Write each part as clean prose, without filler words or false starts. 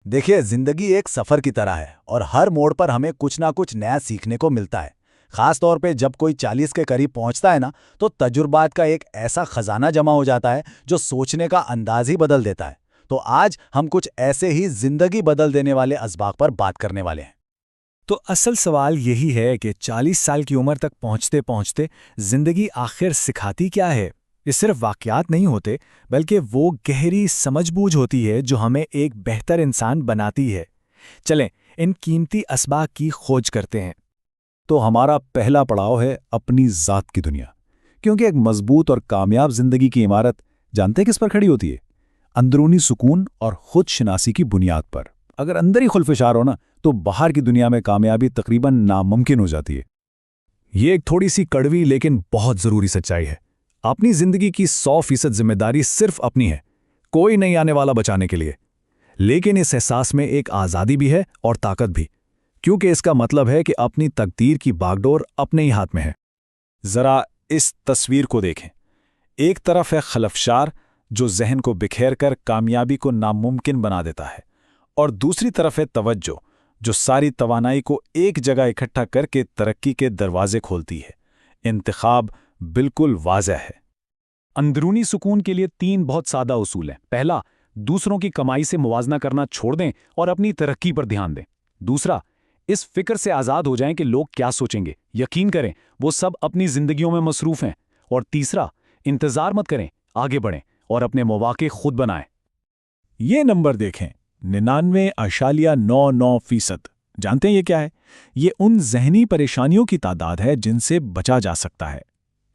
دیکھیے، زندگی ایک سفر کی طرح ہے اور ہر موڑ پر ہمیں کچھ نہ کچھ نیا سیکھنے کو ملتا ہے۔ خاص طور پہ جب کوئی 40 کے قریب پہنچتا ہے نا، تو تجربات کا ایک ایسا خزانہ جمع ہو جاتا ہے جو سوچنے کا انداز ہی بدل دیتا ہے۔ تو آج ہم کچھ ایسے ہی زندگی بدل دینے والے اسباق پر بات کرنے والے ہیں۔ تو اصل سوال یہی ہے کہ 40 سال کی عمر تک پہنچتے پہنچتے زندگی آخر سکھاتی کیا ہے؟ یہ صرف واقعات نہیں ہوتے، بلکہ وہ گہری سمجھ بوجھ ہوتی ہے جو ہمیں ایک بہتر انسان بناتی ہے۔ چلیں ان قیمتی اسباق کی کھوج کرتے ہیں۔ تو ہمارا پہلا پڑاؤ ہے اپنی ذات کی دنیا، کیونکہ ایک مضبوط اور کامیاب زندگی کی عمارت جانتے کس پر کھڑی ہوتی ہے؟ اندرونی سکون اور خود شناسی کی بنیاد پر۔ اگر اندر ہی خلفشار ہو نا، تو باہر کی دنیا میں کامیابی تقریباً ناممکن ہو جاتی ہے۔ یہ ایک تھوڑی سی کڑوی لیکن بہت ضروری سچائی ہے۔ اپنی زندگی کی 100% ذمہ داری صرف اپنی ہے، کوئی نہیں آنے والا بچانے کے لیے۔ لیکن اس احساس میں ایک آزادی بھی ہے اور طاقت بھی، کیونکہ اس کا مطلب ہے کہ اپنی تقدیر کی باغڈور اپنے ہی ہاتھ میں ہے۔ ذرا اس تصویر کو دیکھیں۔ ایک طرف ہے خلفشار جو ذہن کو بکھیر کر کامیابی کو ناممکن بنا دیتا ہے، اور دوسری طرف ہے توجہ جو ساری توانائی کو ایک جگہ اکٹھا کر کے ترقی کے دروازے کھولتی ہے۔ انتخاب بالکل واضح ہے۔ اندرونی سکون کے لیے 3 بہت سادہ اصول ہیں۔ پہلا، دوسروں کی کمائی سے موازنہ کرنا چھوڑ دیں اور اپنی ترقی پر دھیان دیں۔ دوسرا، اس فکر سے آزاد ہو جائیں کہ لوگ کیا سوچیں گے، یقین کریں وہ سب اپنی زندگیوں میں مصروف ہیں۔ اور تیسرا، انتظار مت کریں، آگے بڑھیں اور اپنے مواقع خود بنائیں۔ یہ نمبر دیکھیں، 99.99%۔ جانتے ہیں یہ کیا ہے؟ یہ ان ذہنی پریشانیوں کی تعداد ہے جن سے بچا جا سکتا ہے۔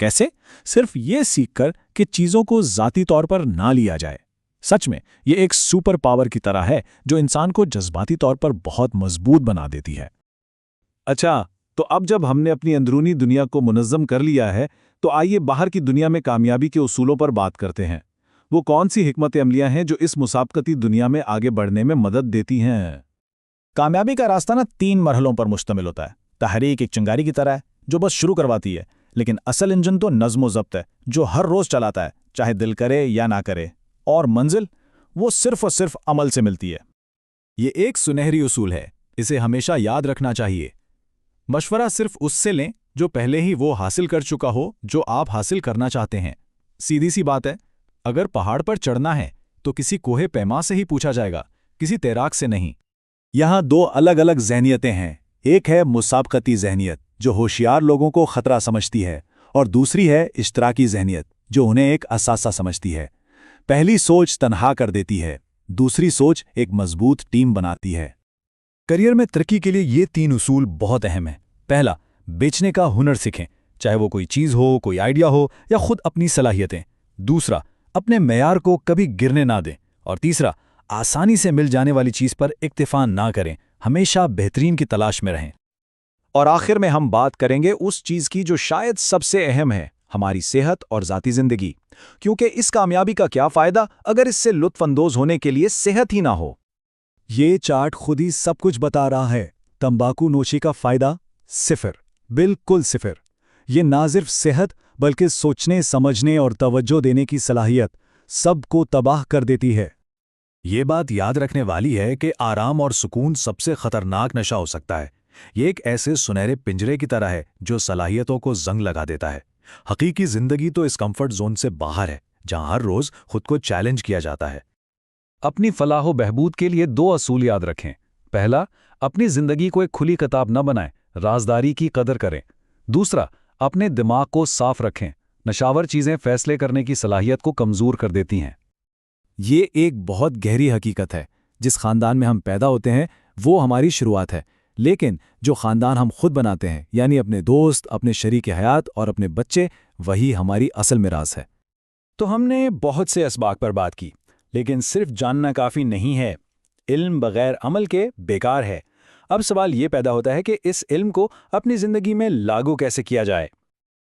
کیسے؟ صرف یہ سیکھ کر کہ چیزوں کو ذاتی طور پر نہ لیا جائے۔ سچ میں یہ ایک سپر پاور کی طرح ہے جو انسان کو جذباتی طور پر بہت مضبوط بنا دیتی ہے۔ اچھا، تو اب جب ہم نے اپنی اندرونی دنیا کو منظم کر لیا ہے، تو آئیے باہر کی دنیا میں کامیابی کے اصولوں پر بات کرتے ہیں۔ وہ کون سی حکمت عملیاں ہیں جو اس مسابقتی دنیا میں آگے بڑھنے میں مدد دیتی ہیں؟ کامیابی کا راستہ 3 مرحلوں پر مشتمل ہوتا ہے۔ تحریک ایک چنگاری کی طرح ہے جو بس شروع کرواتی ہے، لیکن اصل انجن تو نظم و ضبط ہے جو ہر روز چلاتا ہے، چاہے دل کرے یا نہ کرے۔ اور منزل وہ صرف اور صرف عمل سے ملتی ہے۔ یہ ایک سنہری اصول ہے، اسے ہمیشہ یاد رکھنا چاہیے۔ مشورہ صرف اس سے لیں جو پہلے ہی وہ حاصل کر چکا ہو جو آپ حاصل کرنا چاہتے ہیں۔ سیدھی سی بات ہے، اگر پہاڑ پر چڑھنا ہے تو کسی کوہ پیما سے ہی پوچھا جائے گا، کسی تیراک سے نہیں۔ یہاں 2 الگ الگ ذہنیتیں ہیں۔ ایک ہے مسابقتی ذہنیت جو ہوشیار لوگوں کو خطرہ سمجھتی ہے، اور دوسری ہے اشتراکی ذہنیت جو انہیں ایک اثاثہ سمجھتی ہے۔ پہلی سوچ تنہا کر دیتی ہے، دوسری سوچ ایک مضبوط ٹیم بناتی ہے۔ کریئر میں ترقی کے لیے یہ 3 اصول بہت اہم ہیں۔ پہلا، بیچنے کا ہنر سیکھیں، چاہے وہ کوئی چیز ہو، کوئی آئیڈیا ہو یا خود اپنی صلاحیتیں۔ دوسرا، اپنے معیار کو کبھی گرنے نہ دیں۔ اور تیسرا، آسانی سے مل جانے والی چیز پر اکتفا نہ کریں، ہمیشہ بہترین کی تلاش میں رہیں۔ اور آخر میں ہم بات کریں گے اس چیز کی جو شاید سب سے اہم ہے، ہماری صحت اور ذاتی زندگی، کیونکہ اس کامیابی کا کیا فائدہ اگر اس سے لطف اندوز ہونے کے لیے صحت ہی نہ ہو۔ یہ چارٹ خود ہی سب کچھ بتا رہا ہے۔ تمباکو نوشی کا فائدہ 0، بالکل 0۔ یہ نہ صرف صحت بلکہ سوچنے، سمجھنے اور توجہ دینے کی صلاحیت سب کو تباہ کر دیتی ہے۔ یہ بات یاد رکھنے والی ہے کہ آرام اور سکون سب سے خطرناک نشہ ہو سکتا ہے۔ یہ ایک ایسے سنہرے پنجرے کی طرح ہے جو صلاحیتوں کو زنگ لگا دیتا ہے۔ حقیقی زندگی تو اس کمفرٹ زون سے باہر ہے، جہاں ہر روز خود کو چیلنج کیا جاتا ہے۔ اپنی فلاح و بہبود کے لیے 2 اصول یاد رکھیں۔ پہلا، اپنی زندگی کو ایک کھلی کتاب نہ بنائیں، رازداری کی قدر کریں۔ دوسرا، اپنے دماغ کو صاف رکھیں، نشاور چیزیں فیصلے کرنے کی صلاحیت کو کمزور کر دیتی ہیں۔ یہ ایک بہت گہری حقیقت ہے۔ جس خاندان میں ہم پیدا ہوتے ہیں وہ ہماری شروعات ہے، لیکن جو خاندان ہم خود بناتے ہیں، یعنی اپنے دوست، اپنے شریک حیات اور اپنے بچے، وہی ہماری اصل میراث ہے۔ تو ہم نے بہت سے اسباق پر بات کی، لیکن صرف جاننا کافی نہیں ہے۔ علم بغیر عمل کے بیکار ہے۔ اب سوال یہ پیدا ہوتا ہے کہ اس علم کو اپنی زندگی میں لاگو کیسے کیا جائے؟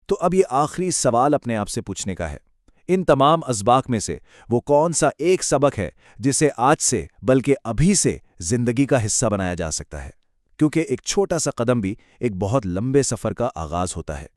تو اب یہ آخری سوال اپنے آپ سے پوچھنے کا ہے، ان تمام اسباق میں سے وہ کون سا ایک سبق ہے جسے آج سے بلکہ ابھی سے زندگی کا حصہ بنایا جا سکتا ہے؟ کیونکہ ایک چھوٹا سا قدم بھی ایک بہت لمبے سفر کا آغاز ہوتا ہے۔